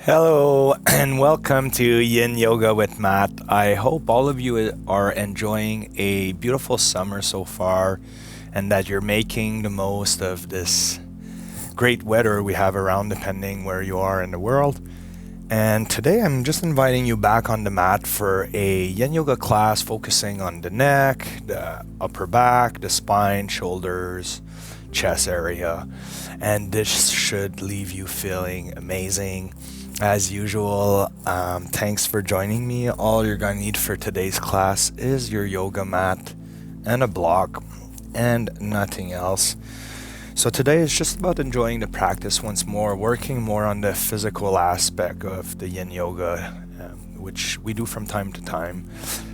Hello and welcome to Yin Yoga with Matt. I hope all of you are enjoying a beautiful summer so far and that you're making the most of this great weather we have around depending where you are in the world. And today I'm just inviting you back on the mat for a Yin Yoga class focusing on the neck, the upper back, the spine, shoulders, chest area. And this should leave you feeling amazing. As usual, thanks for joining me. All you're going to need for today's class is your yoga mat and a block and nothing else. So today is just about enjoying the practice once more, working more on the physical aspect of the Yin Yoga, which we do from time to time.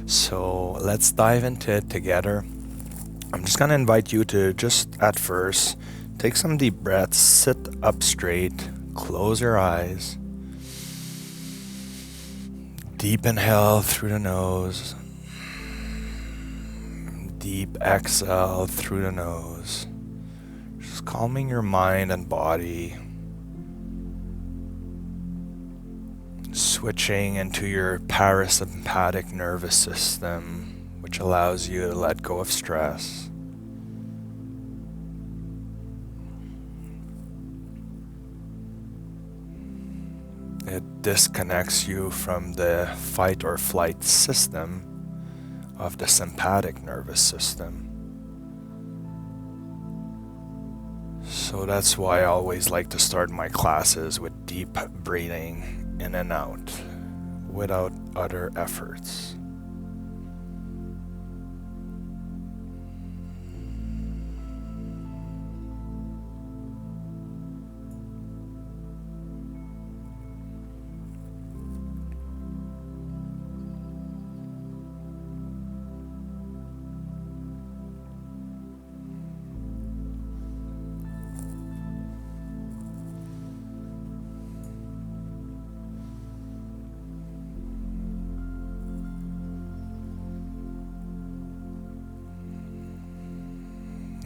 So let's dive into it together. I'm just going to invite you to just at first take some deep breaths, sit up straight, close your eyes. Deep inhale through the nose. Deep exhale through the nose. Just calming your mind and body. Switching into your parasympathetic nervous system, which allows you to let go of stress. It disconnects you from the fight or flight system of the sympathetic nervous system. So that's why I always like to start my classes with deep breathing in and out without other efforts.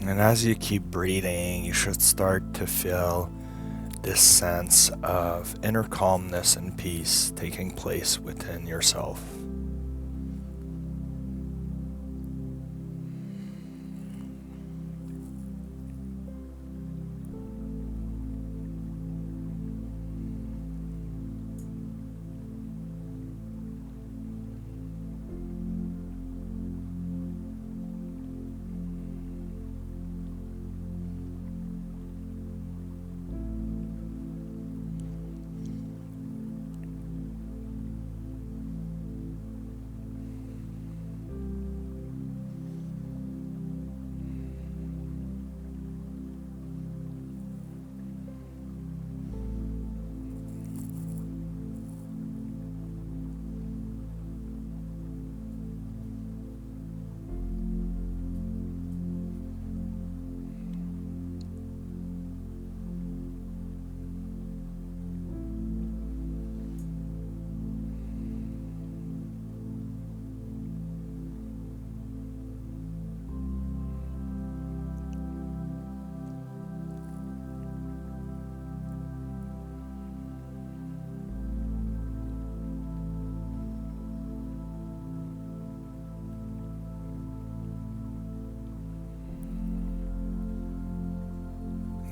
And as you keep breathing, you should start to feel this sense of inner calmness and peace taking place within yourself.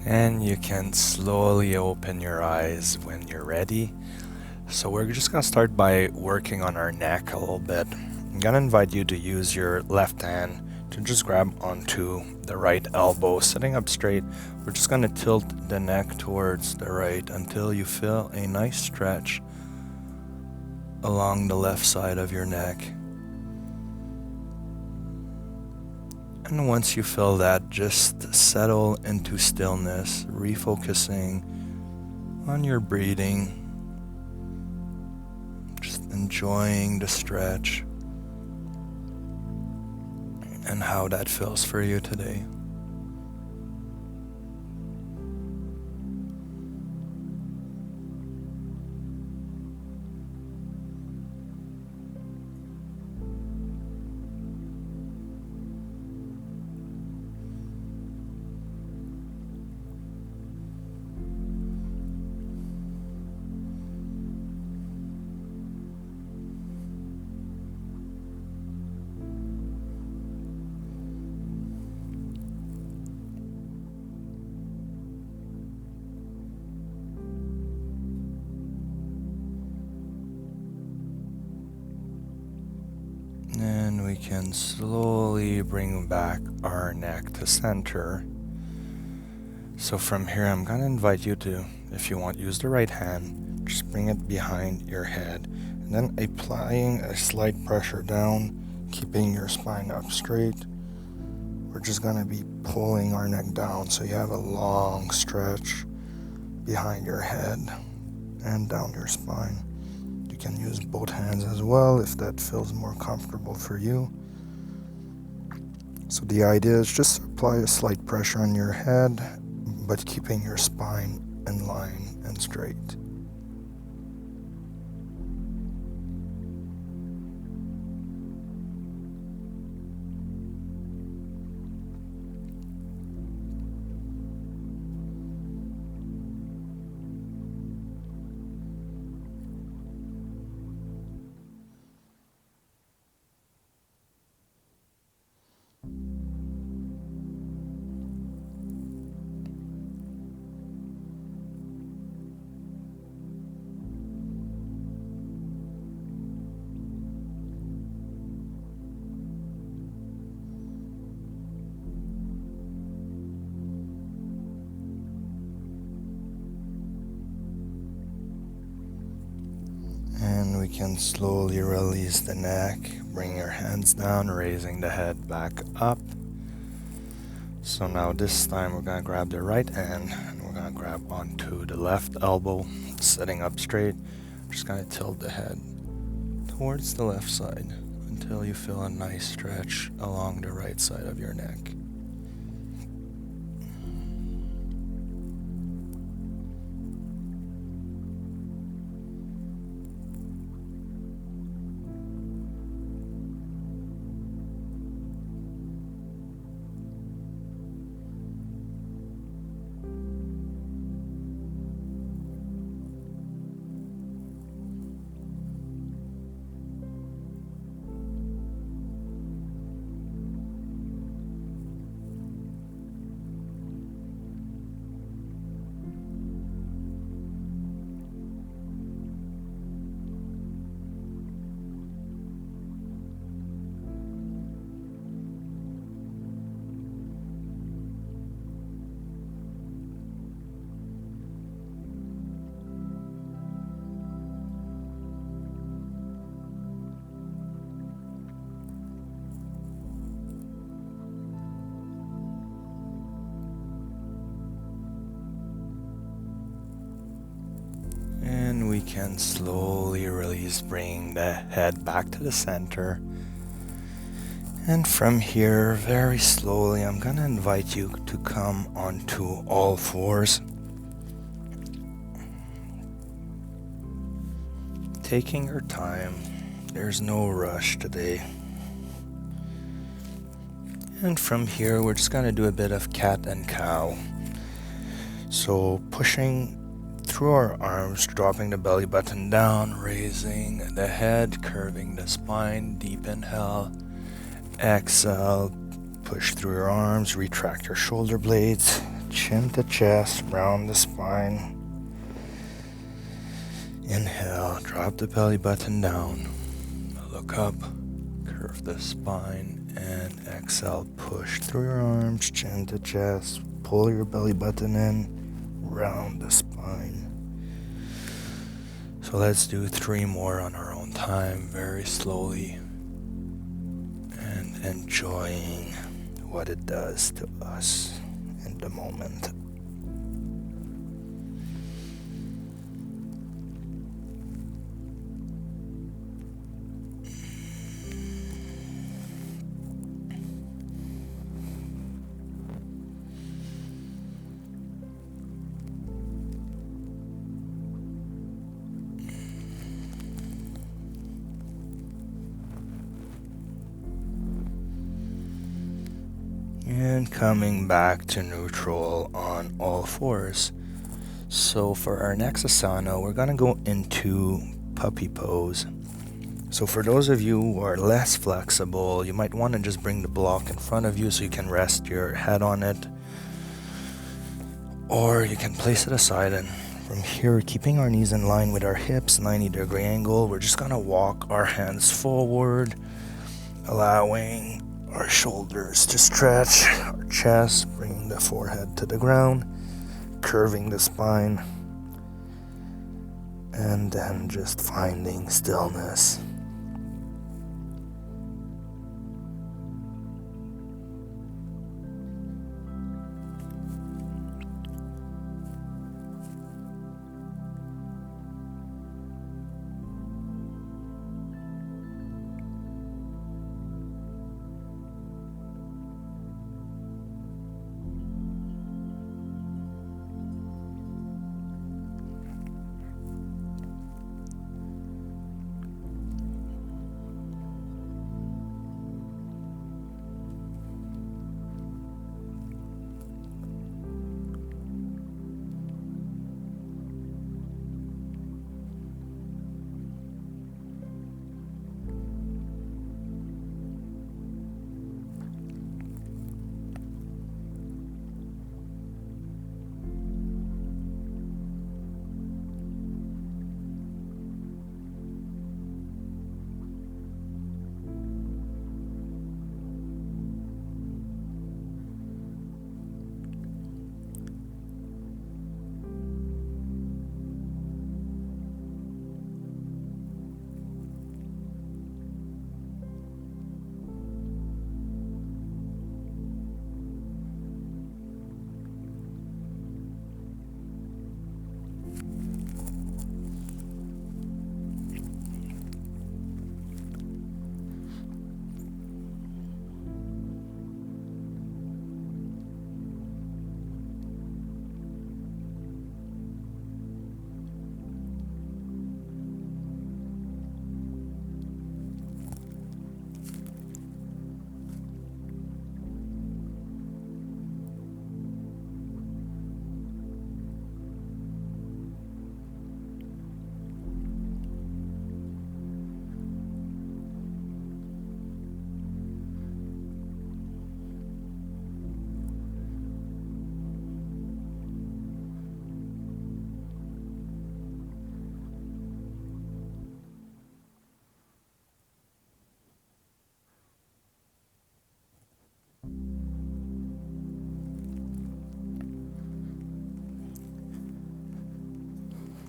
And you can slowly open your eyes when you're ready. So we're just going to start by working on our neck a little bit. I'm going to invite you to use your left hand to just grab onto the right elbow, sitting up straight. We're just going to tilt the neck towards the right until you feel a nice stretch along the left side of your neck. And once you feel that, just settle into stillness, refocusing on your breathing, just enjoying the stretch and how that feels for you today. can slowly bring back our neck to center. So from here, I'm going to invite you to, if you want, use the right hand, just bring it behind your head, and then applying a slight pressure down, keeping your spine up straight. We're just going to be pulling our neck down so you have a long stretch behind your head and down your spine. You can use both hands as well if that feels more comfortable for you. So the idea is just apply a slight pressure on your head, but keeping your spine in line and straight. And we can slowly release the neck, bring your hands down, raising the head back up. So now this time we're going to grab the right hand and we're going to grab onto the left elbow, sitting up straight. Just going to tilt the head towards the left side until you feel a nice stretch along the right side of your neck. And we can slowly release, bringing the head back to the center. And from here, very slowly, I'm going to invite you to come onto all fours. Taking your time, there's no rush today. And from here, we're just going to do a bit of cat and cow. So pushing through our arms, dropping the belly button down, raising the head, curving the spine, deep inhale, exhale, push through your arms, retract your shoulder blades, chin to chest, round the spine. Inhale, drop the belly button down, look up, curve the spine, and exhale, push through your arms, chin to chest, pull your belly button in, round the spine. So let's do 3 more on our own time, very slowly, and enjoying what it does to us in the moment. And coming back to neutral on all fours. So for our next asana, we're going to go into puppy pose. So for those of you who are less flexible, you might want to just bring the block in front of you so you can rest your head on it. Or you can place it aside, and from here, keeping our knees in line with our hips, 90-degree angle, we're just going to walk our hands forward, allowing our shoulders to stretch, our chest, bringing the forehead to the ground, curving the spine, and then just finding stillness.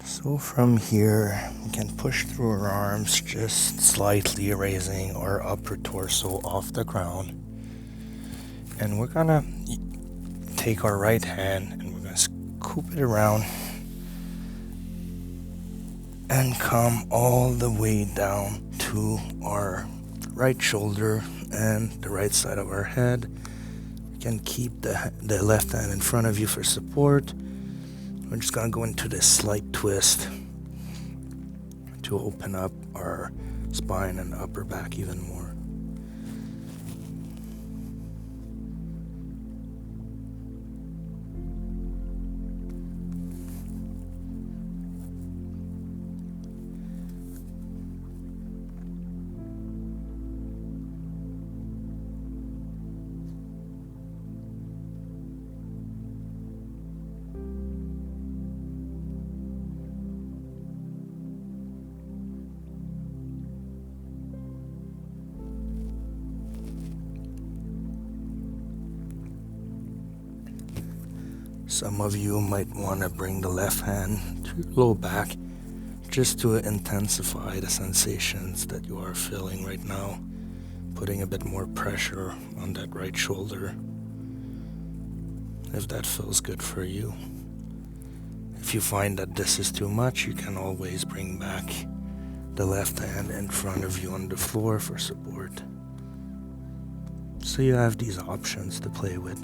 So from here, we can push through our arms, just slightly raising our upper torso off the ground. And we're gonna take our right hand and we're gonna scoop it around and come all the way down to our right shoulder and the right side of our head. You can keep the left hand in front of you for support. We're just gonna go into this slight twist to open up our spine and upper back even more. Some of you might want to bring the left hand to your low back just to intensify the sensations that you are feeling right now, putting a bit more pressure on that right shoulder, if that feels good for you. If you find that this is too much, you can always bring back the left hand in front of you on the floor for support. So you have these options to play with.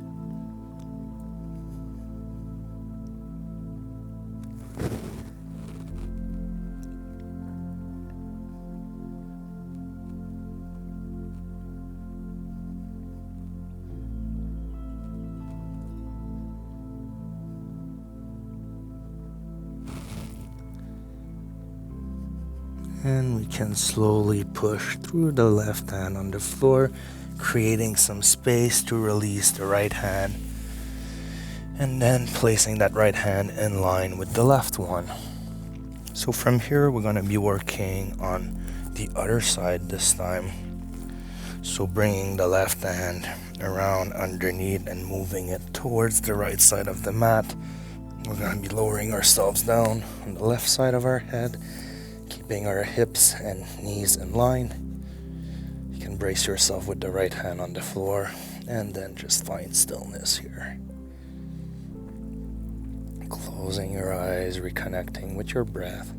And we can slowly push through the left hand on the floor, creating some space to release the right hand, and then placing that right hand in line with the left one. So from here, we're going to be working on the other side this time. So bringing the left hand around underneath and moving it towards the right side of the mat. We're going to be lowering ourselves down on the left side of our head, keeping our hips and knees in line. You can brace yourself with the right hand on the floor and then just find stillness here. Closing your eyes, reconnecting with your breath.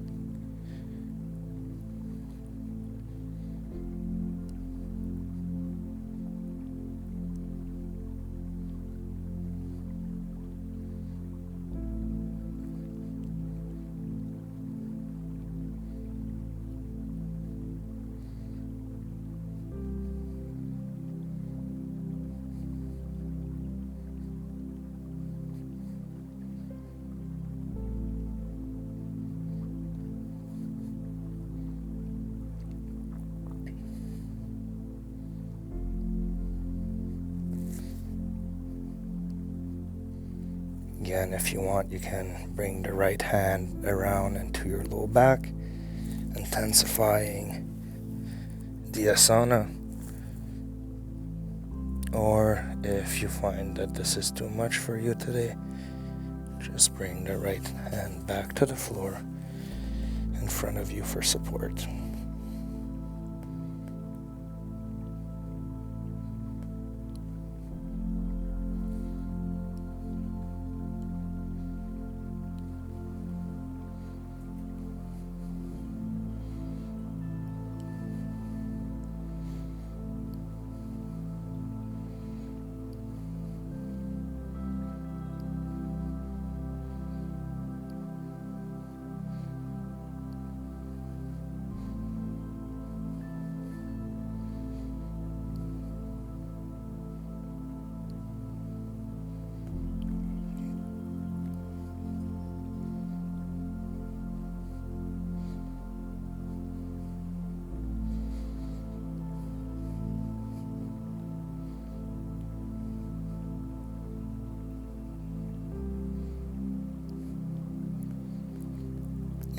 Again, if you want, you can bring the right hand around into your low back, intensifying the asana. Or if you find that this is too much for you today, just bring the right hand back to the floor in front of you for support.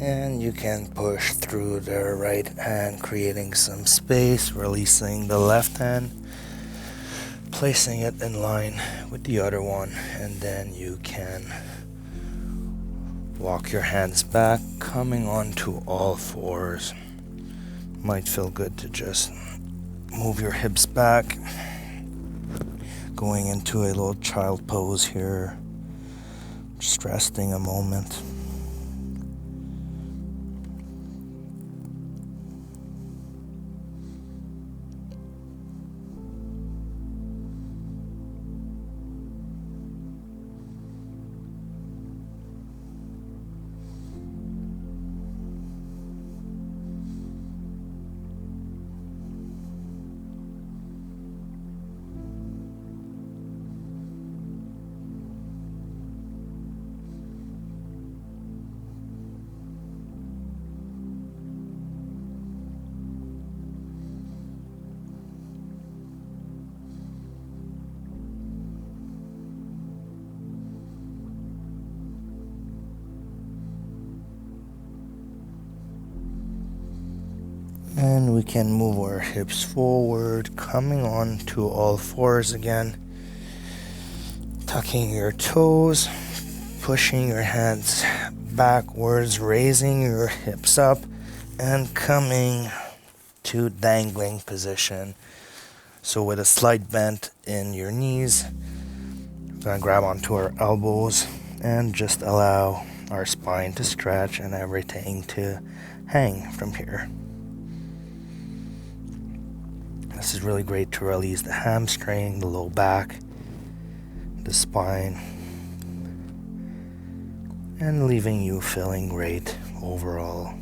And you can push through the right hand, creating some space, releasing the left hand, placing it in line with the other one, and then you can walk your hands back, coming onto all fours. Might feel good to just move your hips back, going into a little child pose here, just resting a moment. And we can move our hips forward, coming on to all fours again. Tucking your toes, pushing your hands backwards, raising your hips up, and coming to dangling position. So with a slight bend in your knees, we're going to grab onto our elbows and just allow our spine to stretch and everything to hang from here. This is really great to release the hamstring, the low back, the spine, and leaving you feeling great overall.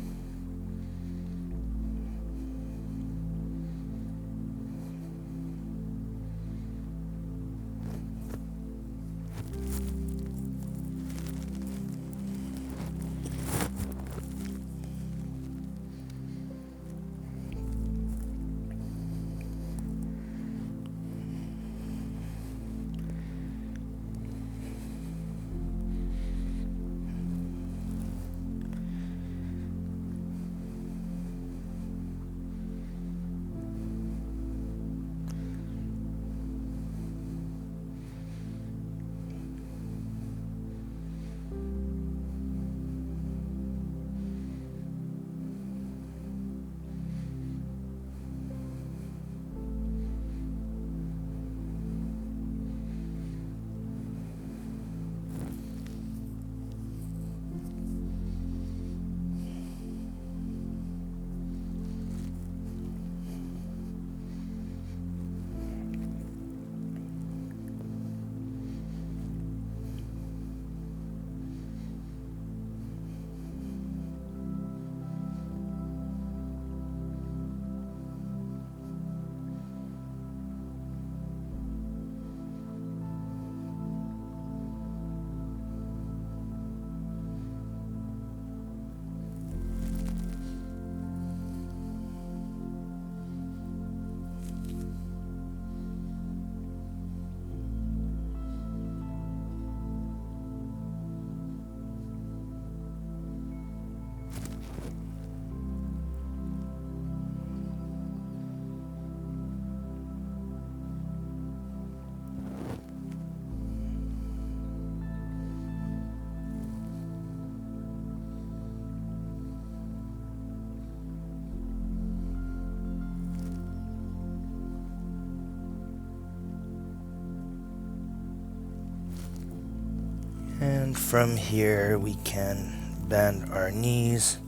from here we can bend our knees,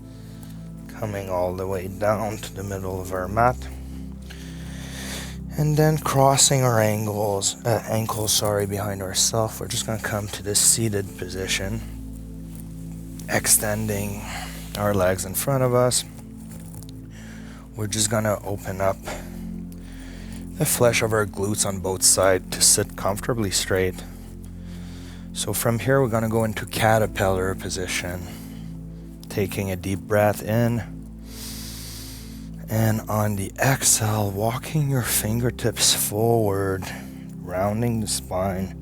coming all the way down to the middle of our mat. And then crossing our ankles behind ourselves. We're just going to come to this seated position, extending our legs in front of us. We're just going to open up the flesh of our glutes on both sides to sit comfortably straight. So from here, we're going to go into caterpillar position, taking a deep breath in. And on the exhale, walking your fingertips forward, rounding the spine,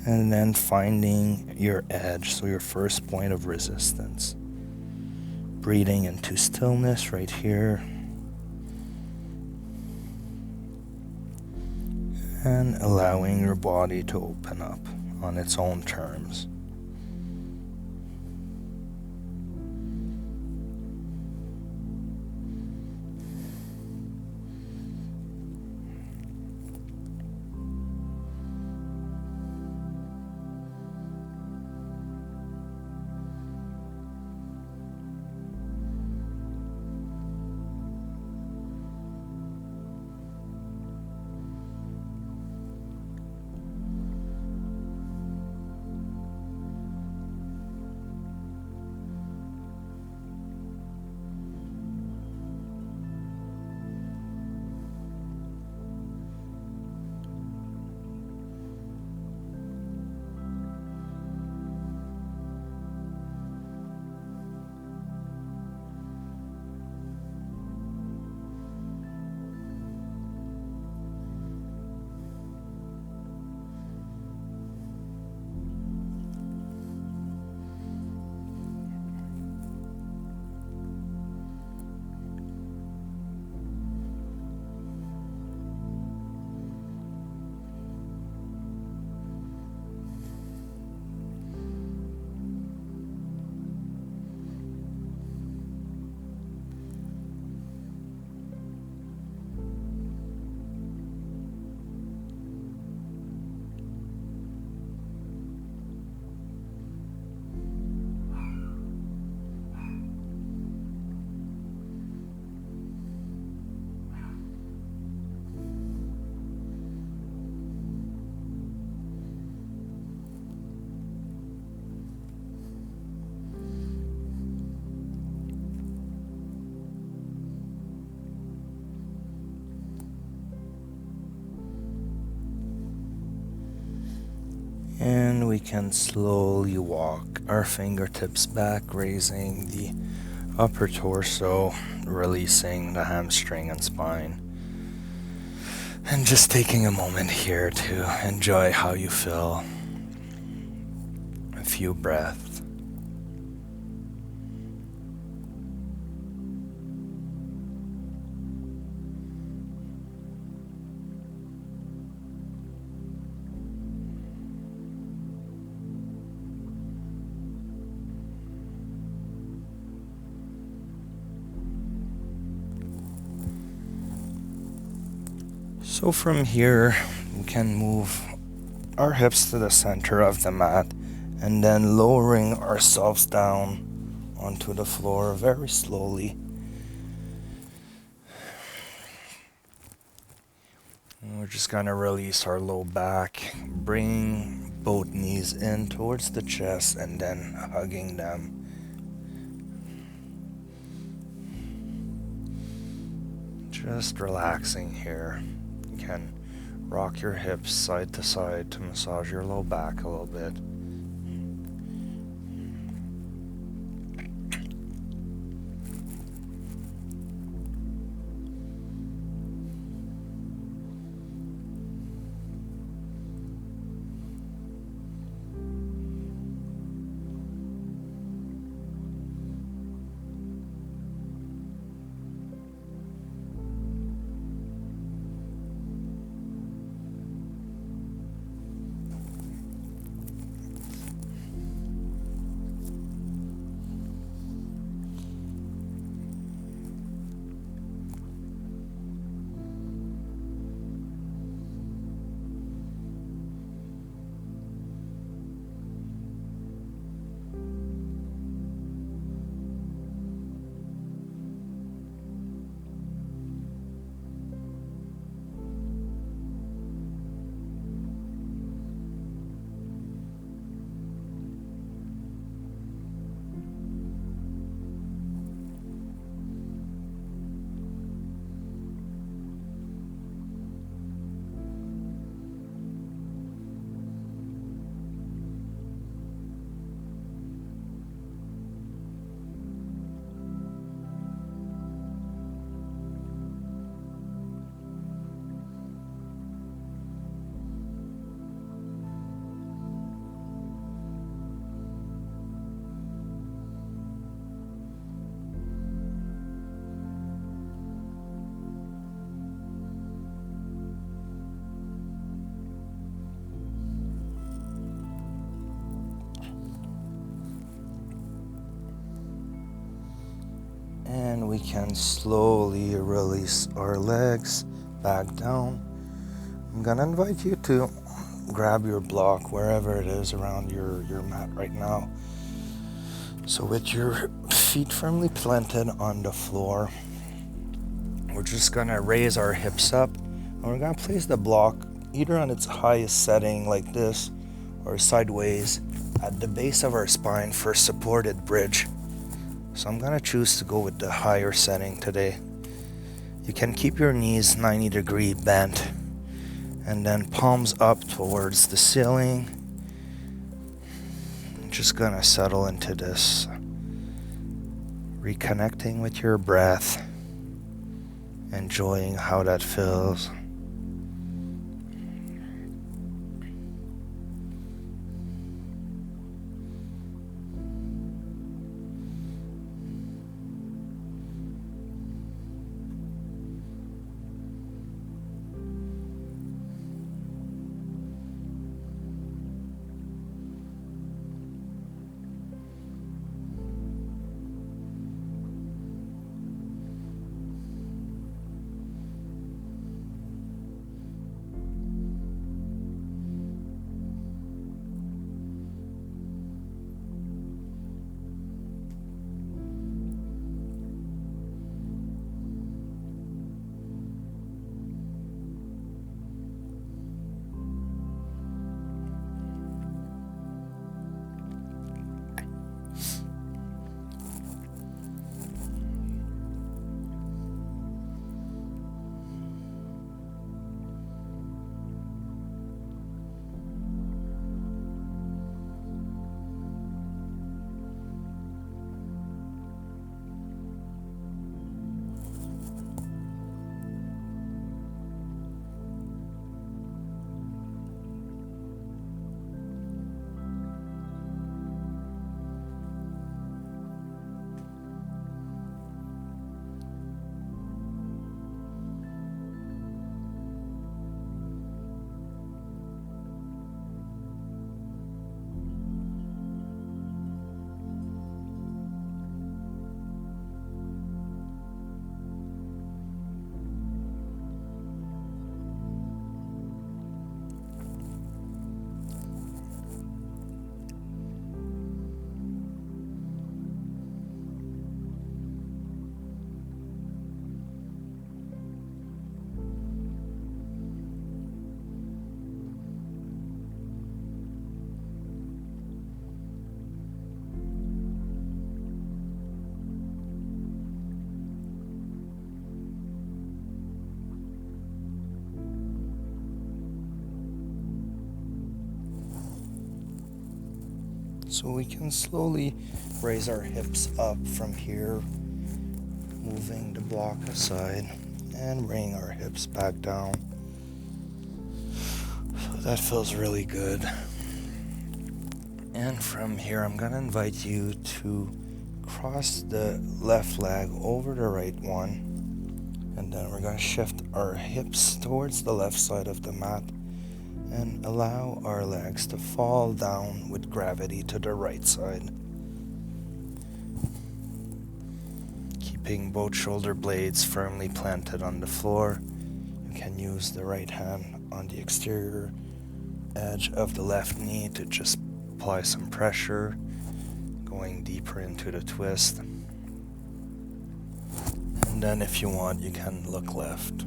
and then finding your edge, so your first point of resistance. Breathing into stillness right here. And allowing your body to open up on its own terms. And we can slowly walk our fingertips back, raising the upper torso, releasing the hamstring and spine. And just taking a moment here to enjoy how you feel. A few breaths. So from here, we can move our hips to the center of the mat and then lowering ourselves down onto the floor very slowly. And we're just going to release our low back, bring both knees in towards the chest and then hugging them. Just relaxing here. You can rock your hips side to side to massage your low back a little bit. And we can slowly release our legs back down. I'm gonna invite you to grab your block wherever it is around your mat right now. So with your feet firmly planted on the floor, we're just gonna raise our hips up and we're gonna place the block either on its highest setting like this or sideways at the base of our spine for supported bridge. So I'm gonna choose to go with the higher setting today. You can keep your knees 90-degree bent and then palms up towards the ceiling. I'm just gonna settle into this, reconnecting with your breath, enjoying how that feels. So we can slowly raise our hips up from here, moving the block aside and bringing our hips back down. So that feels really good. And from here, I'm gonna invite you to cross the left leg over the right one. And then we're gonna shift our hips towards the left side of the mat and allow our legs to fall down with gravity to the right side. Keeping both shoulder blades firmly planted on the floor, you can use the right hand on the exterior edge of the left knee to just apply some pressure, going deeper into the twist. And then if you want, you can look left.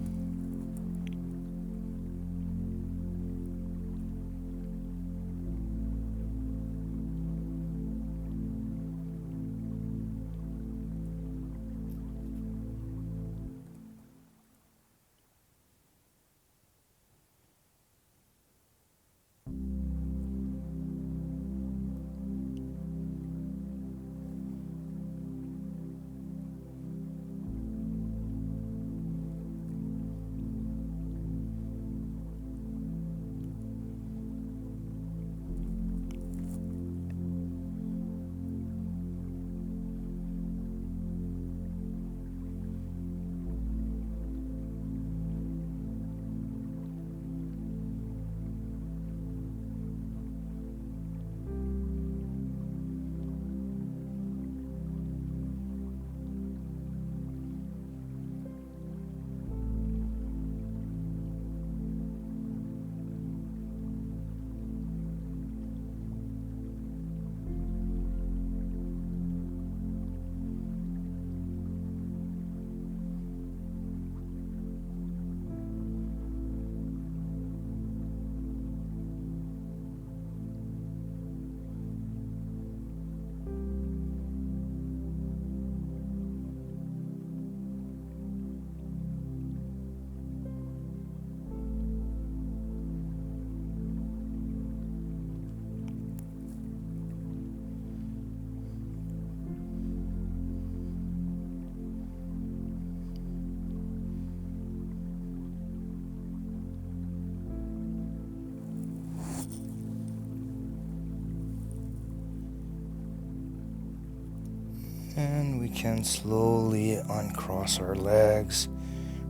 And we can slowly uncross our legs,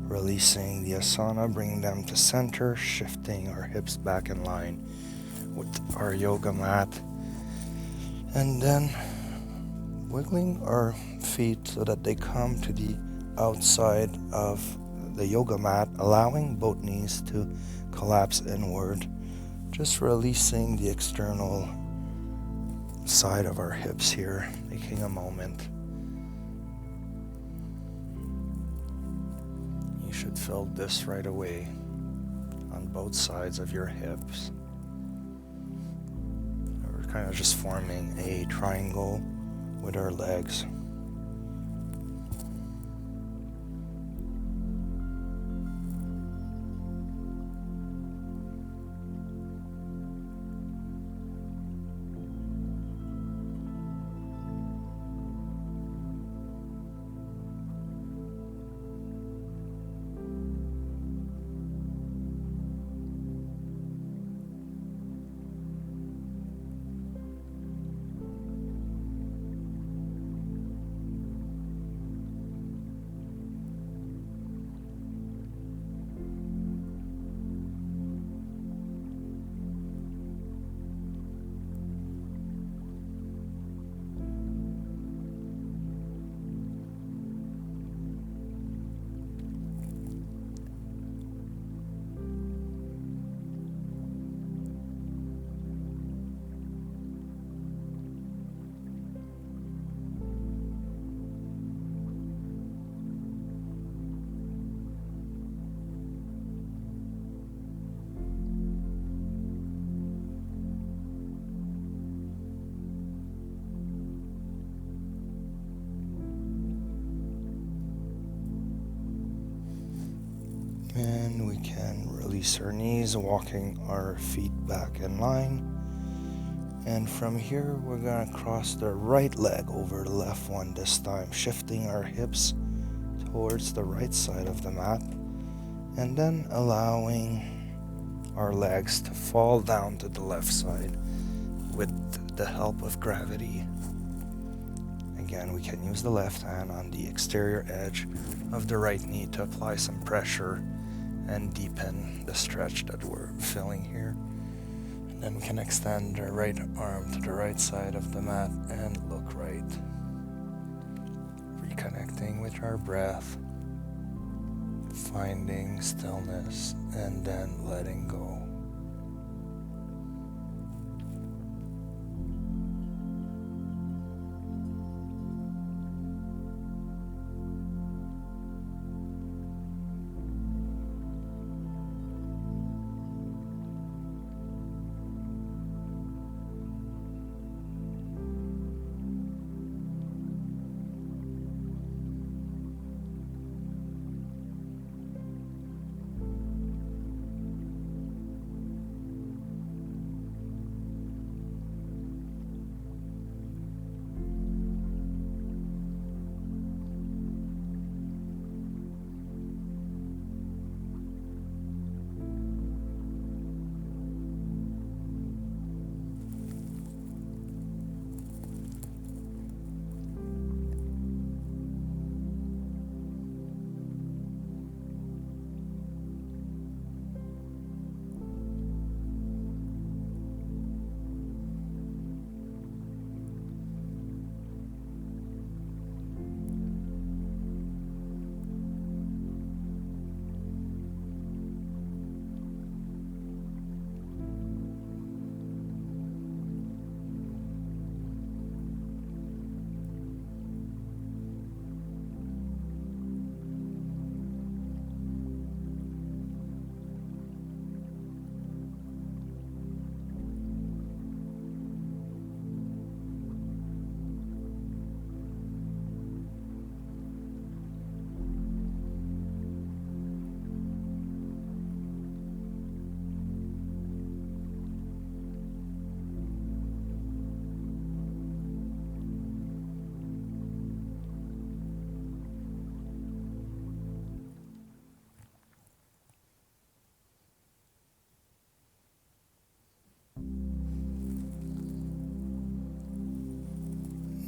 releasing the asana, bringing them to center, shifting our hips back in line with our yoga mat. And then wiggling our feet so that they come to the outside of the yoga mat, allowing both knees to collapse inward, just releasing the external side of our hips here, taking a moment. You should feel this right away on both sides of your hips. We're kind of just forming a triangle with our legs. And we can release our knees, walking our feet back in line. And from here, we're going to cross the right leg over the left one this time, shifting our hips towards the right side of the mat. And then allowing our legs to fall down to the left side with the help of gravity. Again, we can use the left hand on the exterior edge of the right knee to apply some pressure and deepen the stretch that we're feeling here. And then we can extend our right arm to the right side of the mat and look right. Reconnecting with our breath, finding stillness, and then letting go.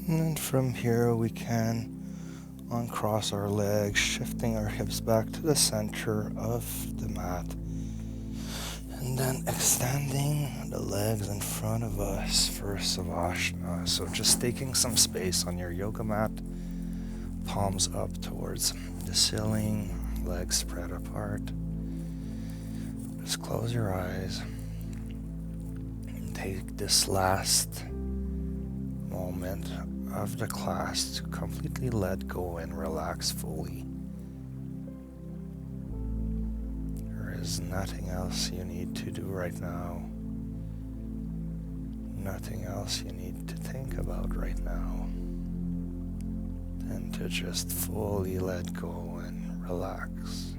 And then from here we can uncross our legs, shifting our hips back to the center of the mat. And then extending the legs in front of us for Savasana. So just taking some space on your yoga mat, palms up towards the ceiling, legs spread apart. Just close your eyes and take this last moment of the class to completely let go and relax fully. There is nothing else you need to do right now. Nothing else you need to think about right now. And to just fully let go and relax.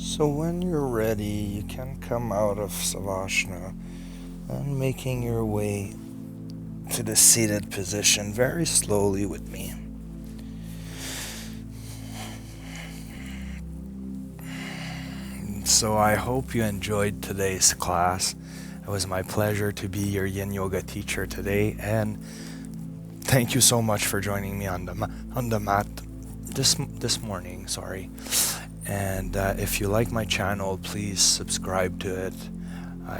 So when you're ready, you can come out of Savasana and making your way to the seated position very slowly with me. So I hope you enjoyed today's class. It was my pleasure to be your Yin Yoga teacher today, and thank you so much for joining me on the mat this morning. Sorry. And if you like my channel, please subscribe to it.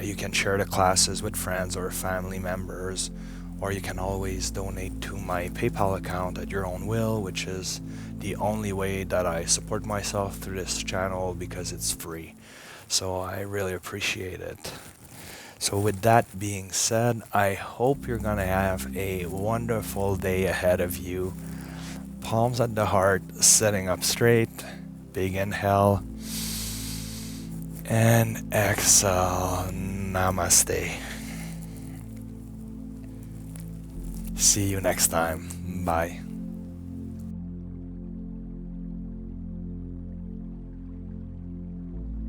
You can share the classes with friends or family members, or you can always donate to my PayPal account at your own will, which is the only way that I support myself through this channel because it's free. So I really appreciate it. So with that being said, I hope you're gonna have a wonderful day ahead of you. Palms at the heart, sitting up straight. Big inhale. And exhale. Namaste. See you next time. Bye.